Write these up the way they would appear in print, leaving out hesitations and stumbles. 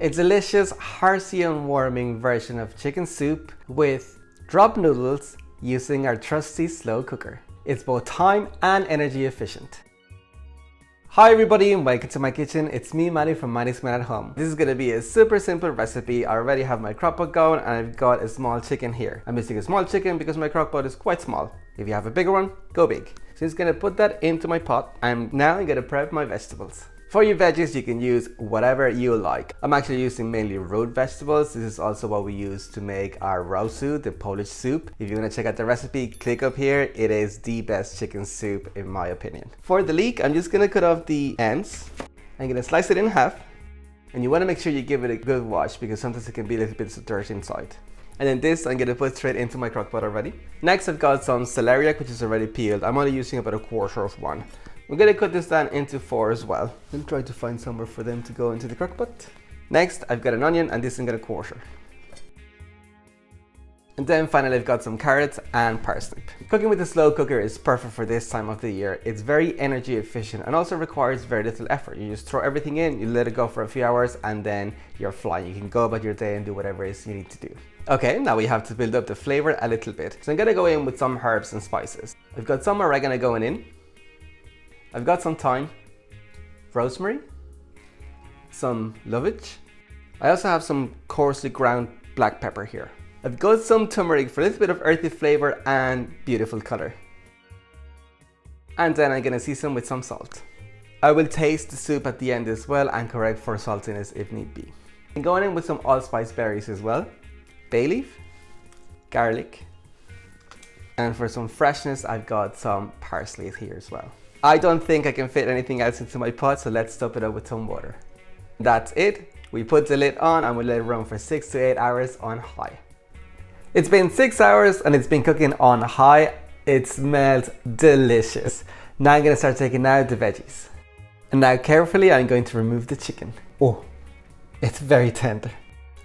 A delicious, hearty and warming version of chicken soup with drop noodles using our trusty slow cooker. It's both time and energy efficient. Hi everybody and welcome to my kitchen. It's me, Manny from Manny's Man at Home. This is going to be a super simple recipe. I already have my crockpot going and I've got a small chicken here. I'm using a small chicken because my crockpot is quite small. If you have a bigger one, go big. So I'm just going to put that into my pot and now I'm going to prep my vegetables. For your veggies, you can use whatever you like. I'm actually using mainly root vegetables. This is also what we use to make our rosu, the Polish soup. If you want to check out the recipe, click up here. It is the best chicken soup in my opinion. For the leek, I'm just going to cut off the ends. I'm going to slice it in half. And you want to make sure you give it a good wash because sometimes it can be a little bit dirty inside. And then this I'm going to put straight into my crockpot already. Next I've got some celeriac which is already peeled. I'm only using about a quarter of one. We're going to cut this down into 4 as well. I'm trying to find somewhere for them to go into the crockpot. Next, I've got an onion and this I'm going to quarter. And then finally I've got some carrots and parsnip. Cooking with a slow cooker is perfect for this time of the year. It's very energy efficient and also requires very little effort. You just throw everything in, you let it go for a few hours and then you're flying. You can go about your day and do whatever it is you need to do. Okay, now we have to build up the flavor a little bit. So I'm going to go in with some herbs and spices. I've got some oregano going in. I've got some thyme, rosemary, some lovage. I also have some coarsely ground black pepper here. I've got some turmeric for a little bit of earthy flavor and beautiful color. And then I'm gonna season with some salt. I will taste the soup at the end as well and correct for saltiness if need be. I'm going in with some allspice berries as well, bay leaf, garlic, and for some freshness I've got some parsley here as well. I don't think I can fit anything else into my pot, so let's top it up with some water. That's it. We put the lid on and we let it run for 6 to 8 hours on high. It's been 6 hours and it's been cooking on high. It smells delicious. Now I'm gonna start taking out the veggies. And now carefully I'm going to remove the chicken. Oh, it's very tender.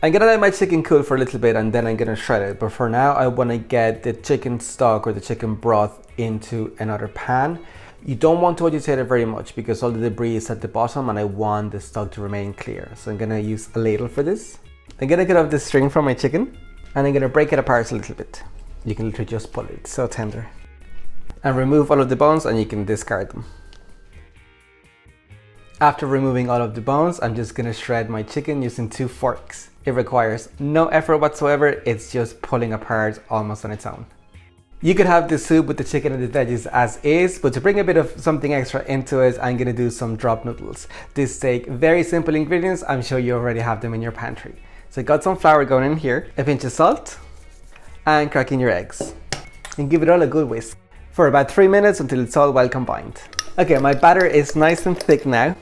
I'm gonna let my chicken cool for a little bit and then I'm gonna shred it. But for now I wanna get the chicken stock or the chicken broth into another pan. You don't want to agitate it very much because all the debris is at the bottom and I want the stock to remain clear. So I'm gonna use a ladle for this. I'm gonna cut off the string from my chicken and I'm gonna break it apart a little bit. You can literally just pull it, it's so tender. And remove all of the bones and you can discard them. After removing all of the bones, I'm just gonna shred my chicken using 2 forks. It requires no effort whatsoever, it's just pulling apart almost on its own. You could have the soup with the chicken and the veggies as is, but to bring a bit of something extra into it, I'm gonna do some drop noodles. These take very simple ingredients, I'm sure you already have them in your pantry. So I got some flour going in here, a pinch of salt, and crack in your eggs. And give it all a good whisk for about 3 minutes until it's all well combined. Okay, my batter is nice and thick now.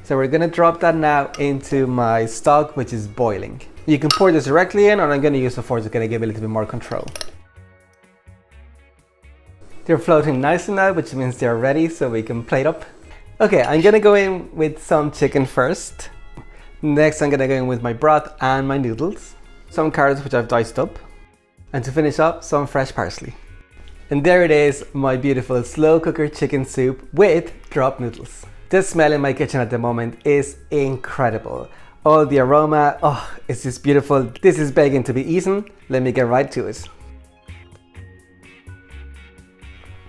So we're gonna drop that now into my stock, which is boiling. You can pour this directly in, or I'm gonna use a fork, it's gonna give it a little bit more control. They're floating nicely now, which means they're ready, so we can plate up. Okay, I'm gonna go in with some chicken first. Next, I'm gonna go in with my broth and my noodles. Some carrots, which I've diced up. And to finish up, some fresh parsley. And there it is, my beautiful slow cooker chicken soup with drop noodles. The smell in my kitchen at the moment is incredible. All the aroma, oh, it's just beautiful. This is begging to be eaten. Let me get right to it.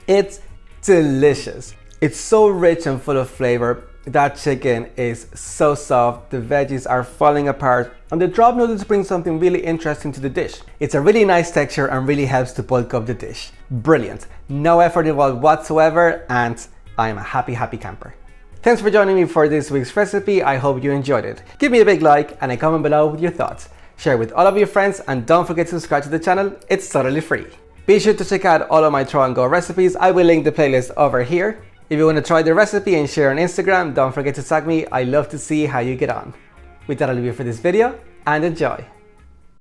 It's delicious. It's so rich and full of flavor. That chicken is so soft. The veggies are falling apart. And the drop noodles bring something really interesting to the dish. It's a really nice texture and really helps to bulk up the dish. Brilliant. No effort involved whatsoever and I am a happy, happy camper. Thanks for joining me for this week's recipe. I hope you enjoyed it. Give me a big like and a comment below with your thoughts. Share with all of your friends and don't forget to subscribe to the channel. It's totally free. Be sure to check out all of my throw and go recipes. I will link the playlist over here. If you want to try the recipe and share on Instagram, don't forget to tag me. I love to see how you get on. With that, I'll leave you for this video and enjoy.